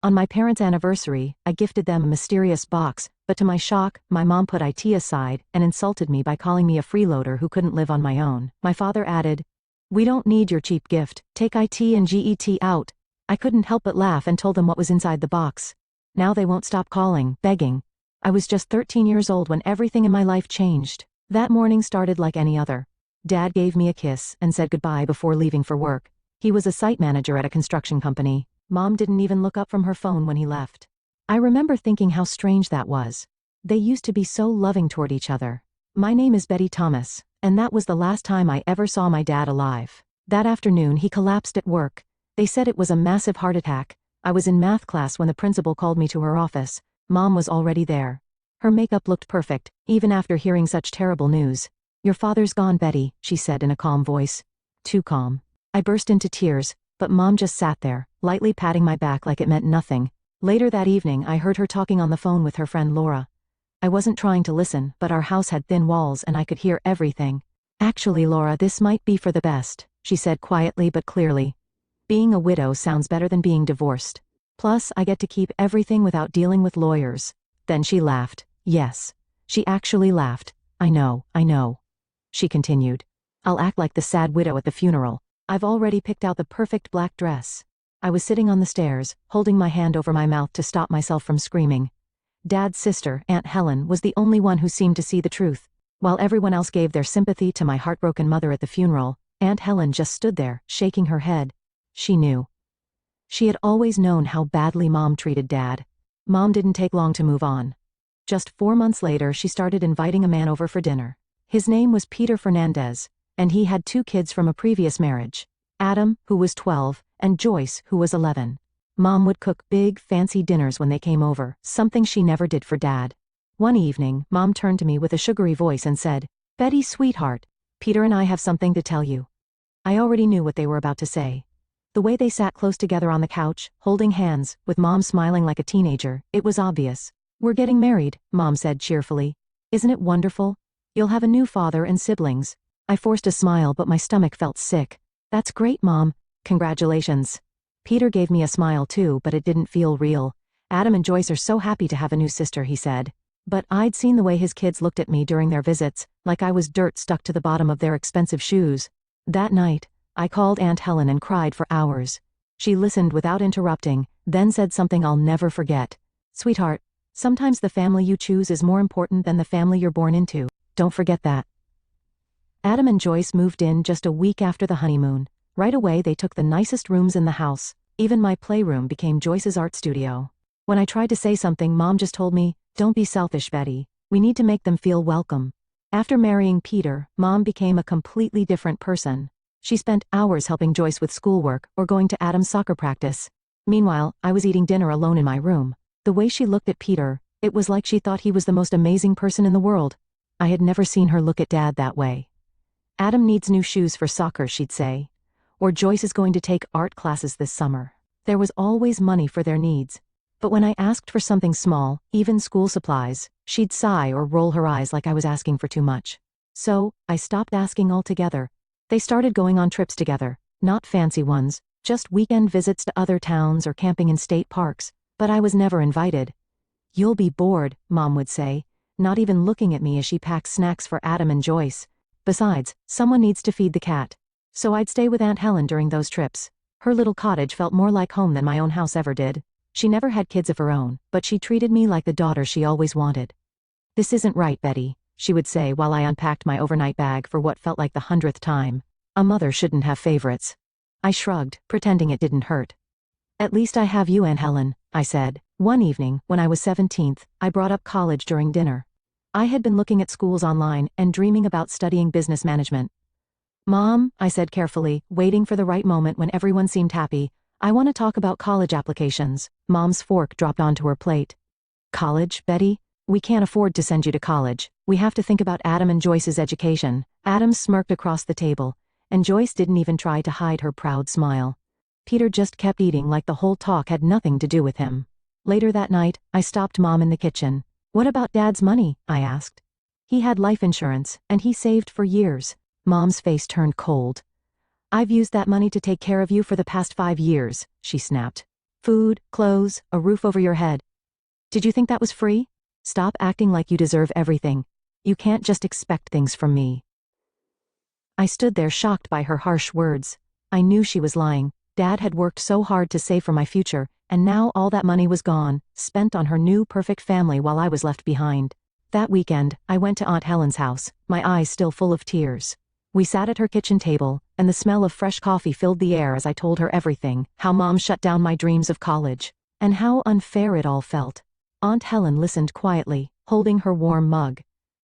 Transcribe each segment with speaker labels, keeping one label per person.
Speaker 1: On my parents' anniversary, I gifted them a mysterious box, but to my shock, my mom put IT aside and insulted me by calling me a freeloader who couldn't live on my own. My father added, "We don't need your cheap gift, take IT and GET out." I couldn't help but laugh and told them what was inside the box. Now they won't stop calling, begging. I was just 13 years old when everything in my life changed. That morning started like any other. Dad gave me a kiss and said goodbye before leaving for work. He was a site manager at a construction company. Mom didn't even look up from her phone when he left. I remember thinking how strange that was. They used to be so loving toward each other. My name is Betty Thomas, and that was the last time I ever saw my dad alive. That afternoon he collapsed at work. They said it was a massive heart attack. I was in math class when the principal called me to her office. Mom was already there. Her makeup looked perfect, even after hearing such terrible news. "Your father's gone, Betty," she said in a calm voice. Too calm. I burst into tears, but Mom just sat there, lightly patting my back like it meant nothing. Later that evening I heard her talking on the phone with her friend Laura. I wasn't trying to listen, but our house had thin walls and I could hear everything. "Actually, Laura, this might be for the best," she said quietly but clearly. "Being a widow sounds better than being divorced. Plus, I get to keep everything without dealing with lawyers." Then she laughed. Yes. She actually laughed. I know. She continued. "I'll act like the sad widow at the funeral. I've already picked out the perfect black dress." I was sitting on the stairs, holding my hand over my mouth to stop myself from screaming. Dad's sister, Aunt Helen, was the only one who seemed to see the truth. While everyone else gave their sympathy to my heartbroken mother at the funeral, Aunt Helen just stood there, shaking her head. She knew. She had always known how badly Mom treated Dad. Mom didn't take long to move on. Just 4 months later she started inviting a man over for dinner. His name was Peter Fernandez, and he had 2 kids from a previous marriage. Adam, who was 12, and Joyce, who was 11. Mom would cook big, fancy dinners when they came over, something she never did for Dad. One evening, Mom turned to me with a sugary voice and said, "Betty, sweetheart, Peter and I have something to tell you." I already knew what they were about to say. The way they sat close together on the couch, holding hands, with Mom smiling like a teenager, it was obvious. "We're getting married," Mom said cheerfully. "Isn't it wonderful? You'll have a new father and siblings." I forced a smile, but my stomach felt sick. "That's great, Mom. Congratulations." Peter gave me a smile too, but it didn't feel real. "Adam and Joyce are so happy to have a new sister," he said. But I'd seen the way his kids looked at me during their visits, like I was dirt stuck to the bottom of their expensive shoes. That night, I called Aunt Helen and cried for hours. She listened without interrupting, then said something I'll never forget. "Sweetheart, sometimes the family you choose is more important than the family you're born into. Don't forget that." Adam and Joyce moved in just a week after the honeymoon. Right away they took the nicest rooms in the house. Even my playroom became Joyce's art studio. When I tried to say something, Mom just told me, "Don't be selfish, Betty. We need to make them feel welcome." After marrying Peter, Mom became a completely different person. She spent hours helping Joyce with schoolwork or going to Adam's soccer practice. Meanwhile, I was eating dinner alone in my room. The way she looked at Peter, it was like she thought he was the most amazing person in the world. I had never seen her look at Dad that way. "Adam needs new shoes for soccer," she'd say. Or "Joyce is going to take art classes this summer." There was always money for their needs. But when I asked for something small, even school supplies, she'd sigh or roll her eyes like I was asking for too much. So, I stopped asking altogether. They started going on trips together, not fancy ones, just weekend visits to other towns or camping in state parks, but I was never invited. "You'll be bored," Mom would say, not even looking at me as she packed snacks for Adam and Joyce. Besides, someone needs to feed the cat. So I'd stay with Aunt Helen during those trips. Her little cottage felt more like home than my own house ever did. She never had kids of her own, but she treated me like the daughter she always wanted. "This isn't right, Betty," she would say while I unpacked my overnight bag for what felt like the 100th time. "A mother shouldn't have favorites." I shrugged, pretending it didn't hurt. "At least I have you, Aunt Helen," I said. One evening, when I was 17th, I brought up college during dinner. I had been looking at schools online and dreaming about studying business management. "Mom," I said carefully, waiting for the right moment when everyone seemed happy, "I want to talk about college applications." Mom's fork dropped onto her plate. "College, Betty? We can't afford to send you to college. We have to think about Adam and Joyce's education." Adam smirked across the table, and Joyce didn't even try to hide her proud smile. Peter just kept eating like the whole talk had nothing to do with him. Later that night, I stopped Mom in the kitchen. "What about Dad's money?" I asked. "He had life insurance, and he saved for years." Mom's face turned cold. "I've used that money to take care of you for the past 5 years, she snapped. Food, clothes, a roof over your head. Did you think that was free? Stop acting like you deserve everything. You can't just expect things from me. I stood there shocked by her harsh words. I knew she was lying. Dad had worked so hard to save for my future, and now all that money was gone, spent on her new perfect family while I was left behind. That weekend, I went to Aunt Helen's house, my eyes still full of tears. We sat at her kitchen table, and the smell of fresh coffee filled the air as I told her everything, how Mom shut down my dreams of college, and how unfair it all felt. Aunt Helen listened quietly, holding her warm mug.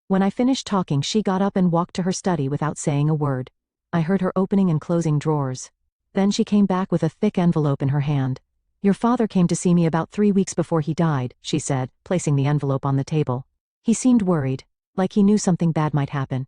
Speaker 1: When I finished talking, she got up and walked to her study without saying a word. I heard her opening and closing drawers. Then she came back with a thick envelope in her hand. Your father came to see me about 3 weeks before he died, she said, placing the envelope on the table. He seemed worried, like he knew something bad might happen.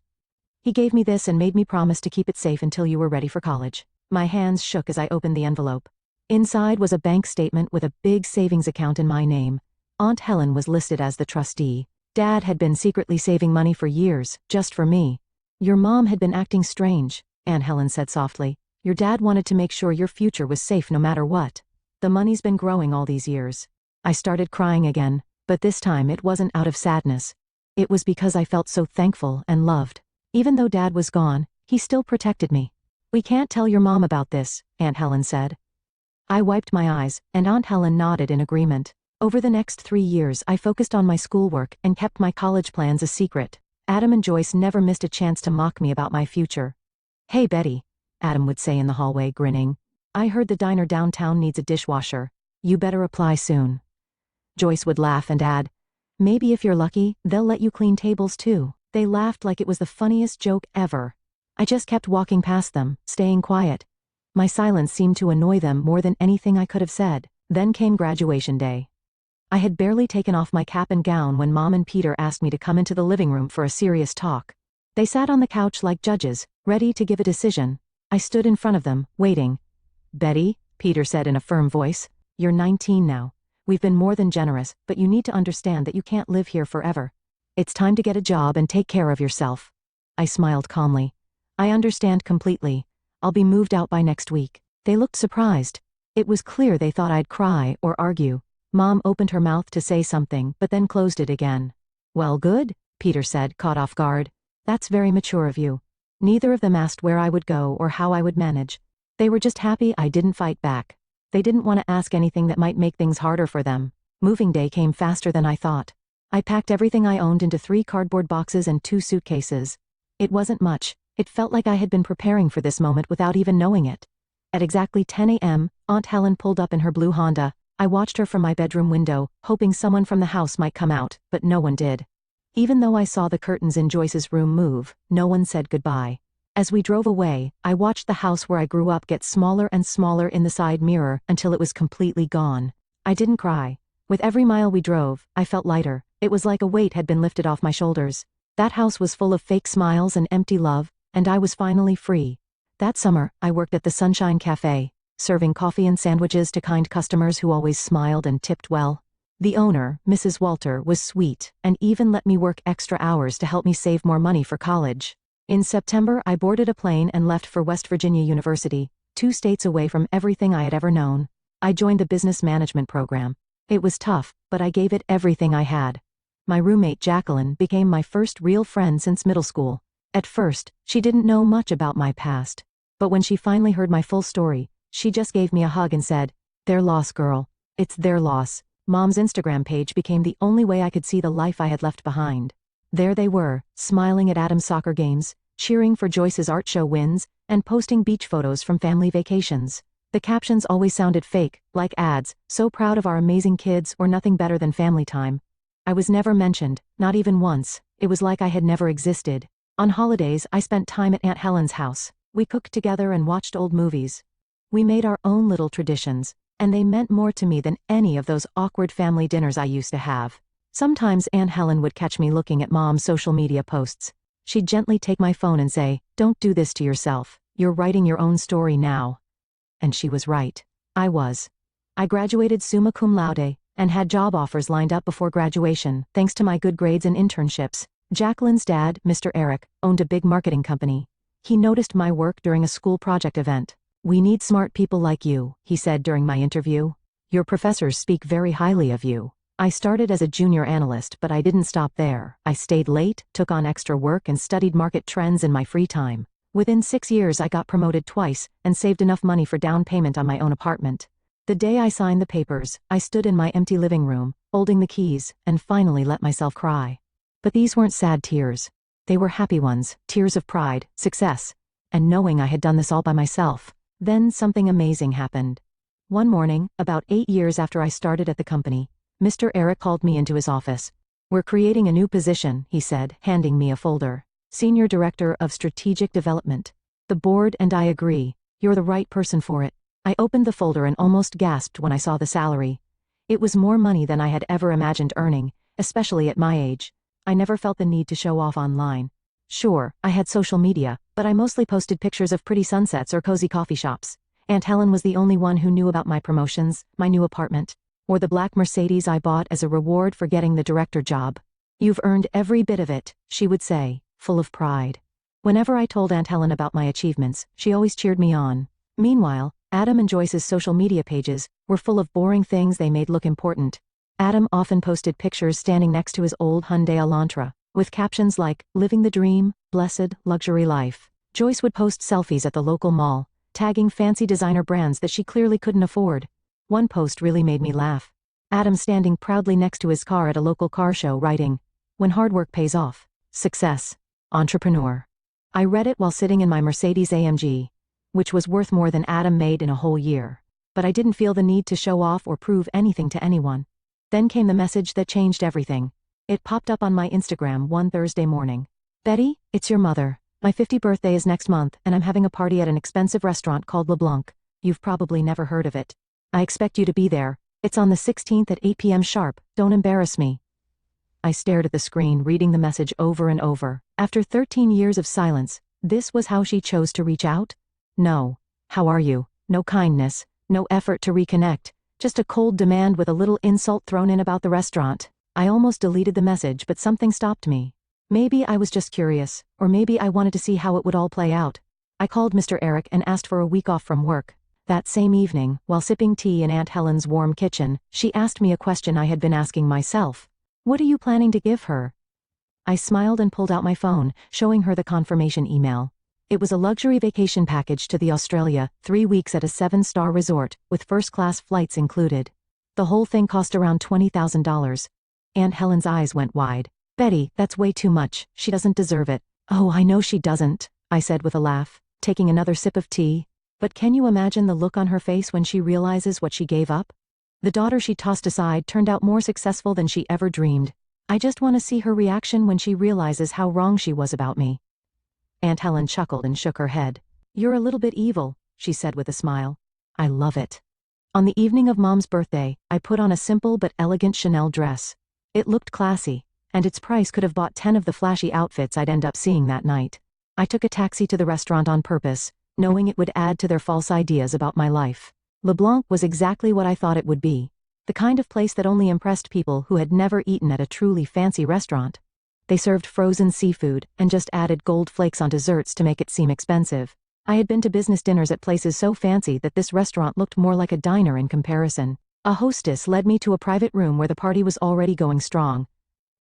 Speaker 1: He gave me this and made me promise to keep it safe until you were ready for college. My hands shook as I opened the envelope. Inside was a bank statement with a big savings account in my name. Aunt Helen was listed as the trustee. Dad had been secretly saving money for years, just for me. Your mom had been acting strange, Aunt Helen said softly. Your dad wanted to make sure your future was safe no matter what. The money's been growing all these years. I started crying again, but this time it wasn't out of sadness. It was because I felt so thankful and loved. Even though Dad was gone, he still protected me. We can't tell your mom about this, Aunt Helen said. I wiped my eyes, and Aunt Helen nodded in agreement. Over the next 3 years, I focused on my schoolwork and kept my college plans a secret. Adam and Joyce never missed a chance to mock me about my future. Hey Betty, Adam would say in the hallway, grinning. I heard the diner downtown needs a dishwasher. You better apply soon. Joyce would laugh and add, maybe if you're lucky, they'll let you clean tables too. They laughed like it was the funniest joke ever. I just kept walking past them, staying quiet. My silence seemed to annoy them more than anything I could have said. Then came graduation day. I had barely taken off my cap and gown when Mom and Peter asked me to come into the living room for a serious talk. They sat on the couch like judges, ready to give a decision. I stood in front of them, waiting. Betty, Peter said in a firm voice, you're 19 now. We've been more than generous, but you need to understand that you can't live here forever. It's time to get a job and take care of yourself. I smiled calmly. I understand completely. I'll be moved out by next week. They looked surprised. It was clear they thought I'd cry or argue. Mom opened her mouth to say something, but then closed it again. Well, good, Peter said, caught off guard. That's very mature of you. Neither of them asked where I would go or how I would manage. They were just happy I didn't fight back. They didn't want to ask anything that might make things harder for them. Moving day came faster than I thought. I packed everything I owned into 3 cardboard boxes and 2 suitcases. It wasn't much. It felt like I had been preparing for this moment without even knowing it. At exactly 10 a.m., Aunt Helen pulled up in her blue Honda. I watched her from my bedroom window, hoping someone from the house might come out, but no one did. Even though I saw the curtains in Joyce's room move, no one said goodbye. As we drove away, I watched the house where I grew up get smaller and smaller in the side mirror until it was completely gone. I didn't cry. With every mile we drove, I felt lighter. It was like a weight had been lifted off my shoulders. That house was full of fake smiles and empty love, and I was finally free. That summer, I worked at the Sunshine Cafe, serving coffee and sandwiches to kind customers who always smiled and tipped well. The owner, Mrs. Walter, was sweet and even let me work extra hours to help me save more money for college. In September, I boarded a plane and left for West Virginia University, 2 states away from everything I had ever known. I joined the business management program. It was tough, but I gave it everything I had. My roommate Jacqueline became my first real friend since middle school. At first, she didn't know much about my past. But when she finally heard my full story, she just gave me a hug and said, "Their loss, girl. It's their loss." Mom's Instagram page became the only way I could see the life I had left behind. There they were, smiling at Adam's soccer games, cheering for Joyce's art show wins, and posting beach photos from family vacations. The captions always sounded fake, like ads, so proud of our amazing kids or nothing better than family time. I was never mentioned, not even once. It was like I had never existed. On holidays, I spent time at Aunt Helen's house. We cooked together and watched old movies. We made our own little traditions, and they meant more to me than any of those awkward family dinners I used to have. Sometimes Aunt Helen would catch me looking at Mom's social media posts. She'd gently take my phone and say, "Don't do this to yourself. You're writing your own story now." And she was right. I was. I graduated summa cum laude, and had job offers lined up before graduation, thanks to my good grades and internships. Jacqueline's dad, Mr. Eric, owned a big marketing company. He noticed my work during a school project event. "We need smart people like you," he said during my interview. Your professors speak very highly of you. I started as a junior analyst, but I didn't stop there. I stayed late, took on extra work, and studied market trends in my free time. Within 6 years, I got promoted twice and saved enough money for down payment on my own apartment. The day I signed the papers, I stood in my empty living room, holding the keys, and finally let myself cry. But these weren't sad tears. They were happy ones, tears of pride, success, and knowing I had done this all by myself. Then something amazing happened. One morning, about 8 years after I started at the company, Mr. Eric called me into his office. "We're creating a new position," he said, handing me a folder. "Senior Director of Strategic Development. The board and I agree. You're the right person for it." I opened the folder and almost gasped when I saw the salary. It was more money than I had ever imagined earning, especially at my age. I never felt the need to show off online. Sure, I had social media, but I mostly posted pictures of pretty sunsets or cozy coffee shops. Aunt Helen was the only one who knew about my promotions, my new apartment, or the black Mercedes I bought as a reward for getting the director job. "You've earned every bit of it," she would say, full of pride. Whenever I told Aunt Helen about my achievements, she always cheered me on. Meanwhile, Adam and Joyce's social media pages were full of boring things they made look important. Adam often posted pictures standing next to his old Hyundai Elantra, with captions like, "Living the dream, blessed, luxury life." Joyce would post selfies at the local mall, tagging fancy designer brands that she clearly couldn't afford. One post really made me laugh. Adam standing proudly next to his car at a local car show writing, "When hard work pays off. Success. Entrepreneur." I read it while sitting in my Mercedes AMG, which was worth more than Adam made in a whole year. But I didn't feel the need to show off or prove anything to anyone. Then came the message that changed everything. It popped up on my Instagram one Thursday morning. "Betty, it's your mother. My 50th birthday is next month, and I'm having a party at an expensive restaurant called LeBlanc. You've probably never heard of it. I expect you to be there. It's on the 16th at 8 p.m. sharp. Don't embarrass me." I stared at the screen, reading the message over and over. After 13 years of silence, this was how she chose to reach out? No. "How are you?" No kindness, no effort to reconnect, just a cold demand with a little insult thrown in about the restaurant. I almost deleted the message, but something stopped me. Maybe I was just curious, or maybe I wanted to see how it would all play out. I called Mr. Eric and asked for a week off from work. That same evening, while sipping tea in Aunt Helen's warm kitchen, she asked me a question I had been asking myself. "What are you planning to give her?" I smiled and pulled out my phone, showing her the confirmation email. It was a luxury vacation package to Australia, 3 weeks at a 7-star resort, with first-class flights included. The whole thing cost around $20,000. Aunt Helen's eyes went wide. "Betty, that's way too much. She doesn't deserve it." "Oh, I know she doesn't," I said with a laugh, taking another sip of tea. But can you imagine the look on her face when she realizes what she gave up? The daughter she tossed aside turned out more successful than she ever dreamed. I just want to see her reaction when she realizes how wrong she was about me. Aunt Helen chuckled and shook her head. "You're a little bit evil," she said with a smile. "I love it." On the evening of Mom's birthday, I put on a simple but elegant Chanel dress. It looked classy, and its price could have bought 10 of the flashy outfits I'd end up seeing that night. I took a taxi to the restaurant on purpose, knowing it would add to their false ideas about my life. LeBlanc was exactly what I thought it would be. The kind of place that only impressed people who had never eaten at a truly fancy restaurant. They served frozen seafood, and just added gold flakes on desserts to make it seem expensive. I had been to business dinners at places so fancy that this restaurant looked more like a diner in comparison. A hostess led me to a private room where the party was already going strong.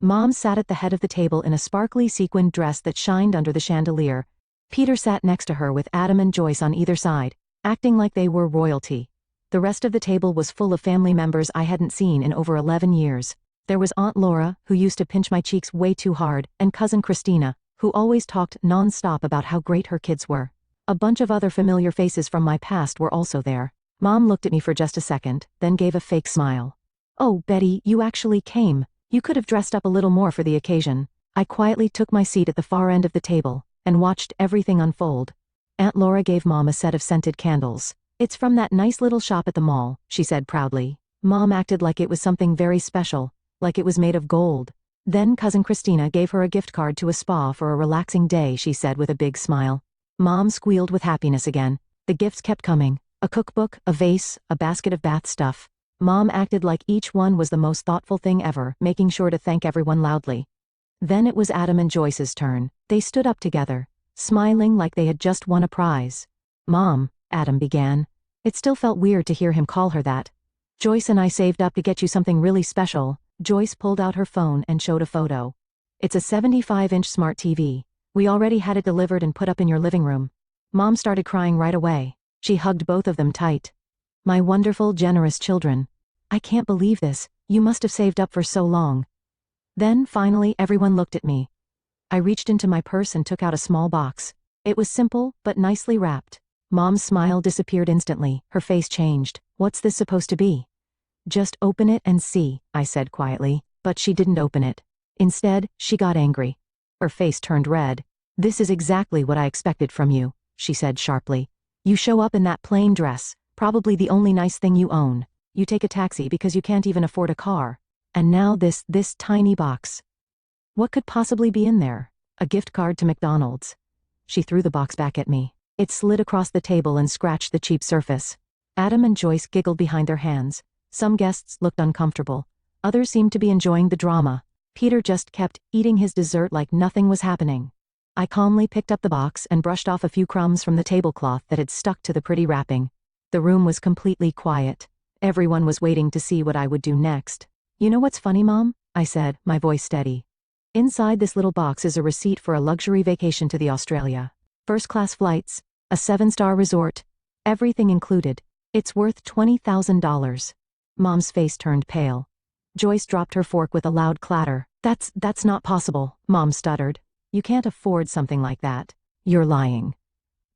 Speaker 1: Mom sat at the head of the table in a sparkly sequined dress that shined under the chandelier. Peter sat next to her with Adam and Joyce on either side, acting like they were royalty. The rest of the table was full of family members I hadn't seen in over 11 years. There was Aunt Laura, who used to pinch my cheeks way too hard, and Cousin Christina, who always talked non-stop about how great her kids were. A bunch of other familiar faces from my past were also there. Mom looked at me for just a second, then gave a fake smile. "Oh, Betty, you actually came. You could have dressed up a little more for the occasion." I quietly took my seat at the far end of the table, and watched everything unfold. Aunt Laura gave Mom a set of scented candles. "It's from that nice little shop at the mall," she said proudly. Mom acted like it was something very special, like it was made of gold. Then Cousin Christina gave her a gift card to a spa for a relaxing day, she said with a big smile. Mom squealed with happiness again. The gifts kept coming. A cookbook, a vase, a basket of bath stuff. Mom acted like each one was the most thoughtful thing ever, making sure to thank everyone loudly. Then it was Adam and Joyce's turn. They stood up together, smiling like they had just won a prize. "Mom," Adam began. It still felt weird to hear him call her that. Joyce and I saved up to get you something really special. Joyce pulled out her phone and showed a photo. It's a 75-inch smart TV. We already had it delivered and put up in your living room. Mom started crying right away. She hugged both of them tight. My wonderful, generous children. I can't believe this. You must have saved up for so long. Then, finally, everyone looked at me. I reached into my purse and took out a small box. It was simple, but nicely wrapped. Mom's smile disappeared instantly. Her face changed. What's this supposed to be? Just open it and see, I said quietly, but she didn't open it. Instead, she got angry. Her face turned red. This is exactly what I expected from you, she said sharply. You show up in that plain dress, probably the only nice thing you own. You take a taxi because you can't even afford a car. And now this tiny box. What could possibly be in there? A gift card to McDonald's. She threw the box back at me. It slid across the table and scratched the cheap surface. Adam and Joyce giggled behind their hands. Some guests looked uncomfortable. Others seemed to be enjoying the drama. Peter just kept eating his dessert like nothing was happening. I calmly picked up the box and brushed off a few crumbs from the tablecloth that had stuck to the pretty wrapping. The room was completely quiet. Everyone was waiting to see what I would do next. You know what's funny, Mom? I said, my voice steady. Inside this little box is a receipt for a luxury vacation to the Australia. First-class flights, a 7-star resort, everything included. It's worth $20,000. Mom's face turned pale. Joyce dropped her fork with a loud clatter. That's not possible, Mom stuttered. You can't afford something like that. You're lying.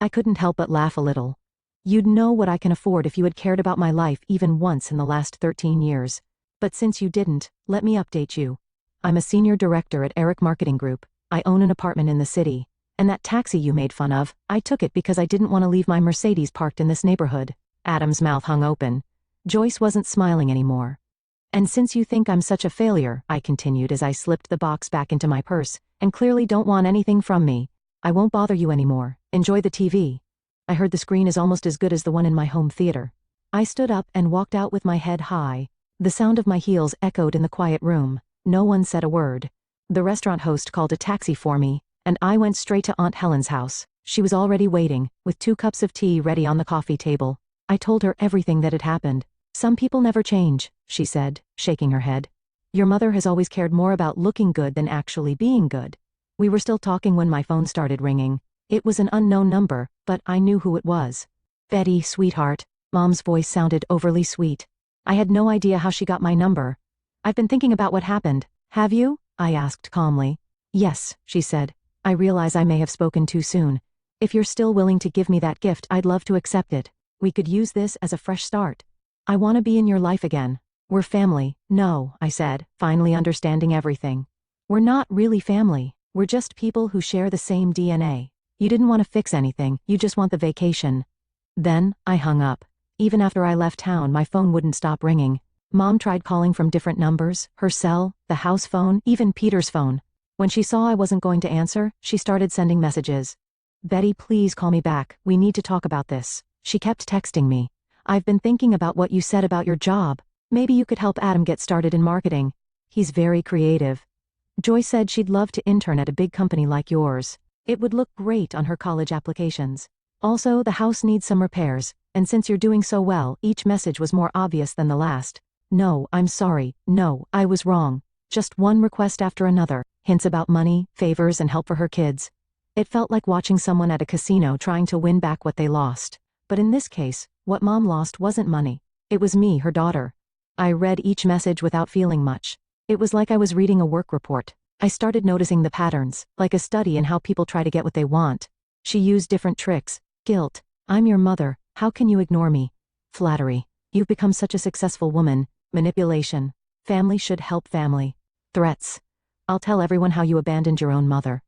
Speaker 1: I couldn't help but laugh a little. You'd know what I can afford if you had cared about my life even once in the last 13 years. But since you didn't, let me update you. I'm a senior director at Eric Marketing Group. I own an apartment in the city. And that taxi you made fun of, I took it because I didn't want to leave my Mercedes parked in this neighborhood. Adam's mouth hung open. Joyce wasn't smiling anymore. And since you think I'm such a failure, I continued as I slipped the box back into my purse, and clearly don't want anything from me, I won't bother you anymore. Enjoy the TV. I heard the screen is almost as good as the one in my home theater. I stood up and walked out with my head high. The sound of my heels echoed in the quiet room. No one said a word. The restaurant host called a taxi for me, and I went straight to Aunt Helen's house. She was already waiting, with 2 cups of tea ready on the coffee table. I told her everything that had happened. Some people never change, she said, shaking her head. Your mother has always cared more about looking good than actually being good. We were still talking when my phone started ringing. It was an unknown number, but I knew who it was. Betty, sweetheart. Mom's voice sounded overly sweet. I had no idea how she got my number. I've been thinking about what happened. Have you? I asked calmly. Yes, she said. I realize I may have spoken too soon. If you're still willing to give me that gift, I'd love to accept it. We could use this as a fresh start. I want to be in your life again. We're family. No, I said, finally understanding everything. We're not really family. We're just people who share the same DNA. You didn't want to fix anything, you just want the vacation. Then, I hung up. Even after I left town, my phone wouldn't stop ringing. Mom tried calling from different numbers, her cell, the house phone, even Peter's phone. When she saw I wasn't going to answer, she started sending messages. Betty, please call me back. We need to talk about this. She kept texting me. I've been thinking about what you said about your job. Maybe you could help Adam get started in marketing. He's very creative. Joy said she'd love to intern at a big company like yours. It would look great on her college applications. Also, the house needs some repairs, and since you're doing so well, each message was more obvious than the last. No, I'm sorry. No, I was wrong. Just one request after another. Hints about money, favors, and help for her kids. It felt like watching someone at a casino trying to win back what they lost. But in this case, what Mom lost wasn't money. It was me, her daughter. I read each message without feeling much. It was like I was reading a work report. I started noticing the patterns, like a study in how people try to get what they want. She used different tricks. Guilt. I'm your mother. How can you ignore me? Flattery. You've become such a successful woman. Manipulation. Family should help family. Threats. I'll tell everyone how you abandoned your own mother.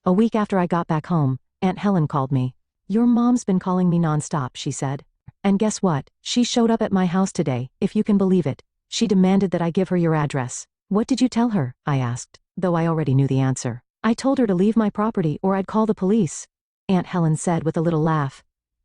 Speaker 1: A week after I got back home, Aunt Helen called me. Your mom's been calling me nonstop, she said. And guess what? She showed up at my house today, if you can believe it. She demanded that I give her your address. What did you tell her? I asked, though I already knew the answer. I told her to leave my property or I'd call the police. Aunt Helen said with a little laugh.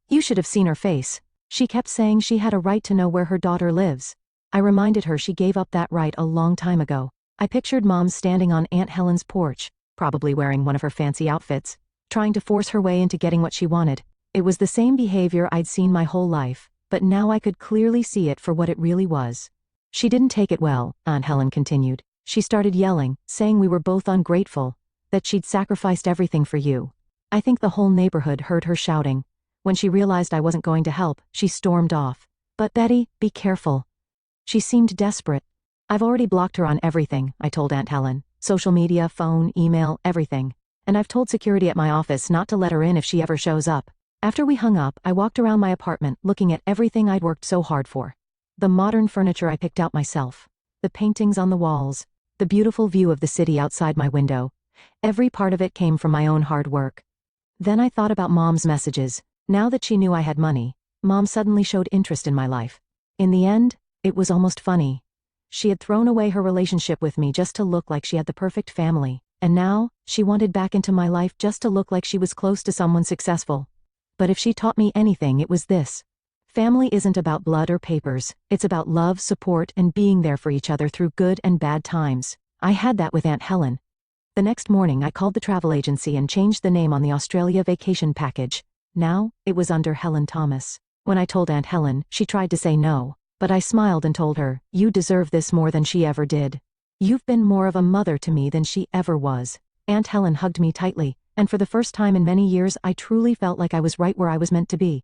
Speaker 1: You should have seen her face. She kept saying she had a right to know where her daughter lives. I reminded her she gave up that right a long time ago. I pictured Mom standing on Aunt Helen's porch, probably wearing one of her fancy outfits, trying to force her way into getting what she wanted. It was the same behavior I'd seen my whole life, but now I could clearly see it for what it really was. She didn't take it well, Aunt Helen continued. She started yelling, saying we were both ungrateful, that she'd sacrificed everything for you. I think the whole neighborhood heard her shouting. When she realized I wasn't going to help, she stormed off. But Betty, be careful. She seemed desperate. I've already blocked her on everything, I told Aunt Helen. Social media, phone, email, everything. And I've told security at my office not to let her in if she ever shows up. After we hung up, I walked around my apartment looking at everything I'd worked so hard for. The modern furniture I picked out myself. The paintings on the walls. The beautiful view of the city outside my window. Every part of it came from my own hard work. Then I thought about Mom's messages. Now that she knew I had money, Mom suddenly showed interest in my life. In the end, it was almost funny. She had thrown away her relationship with me just to look like she had the perfect family, and now, she wanted back into my life just to look like she was close to someone successful. But if she taught me anything, it was this. Family isn't about blood or papers, it's about love, support, and being there for each other through good and bad times. I had that with Aunt Helen. The next morning I called the travel agency and changed the name on the Australia vacation package. Now, it was under Helen Thomas. When I told Aunt Helen, she tried to say no, but I smiled and told her, you deserve this more than she ever did. You've been more of a mother to me than she ever was. Aunt Helen hugged me tightly, and for the first time in many years I truly felt like I was right where I was meant to be.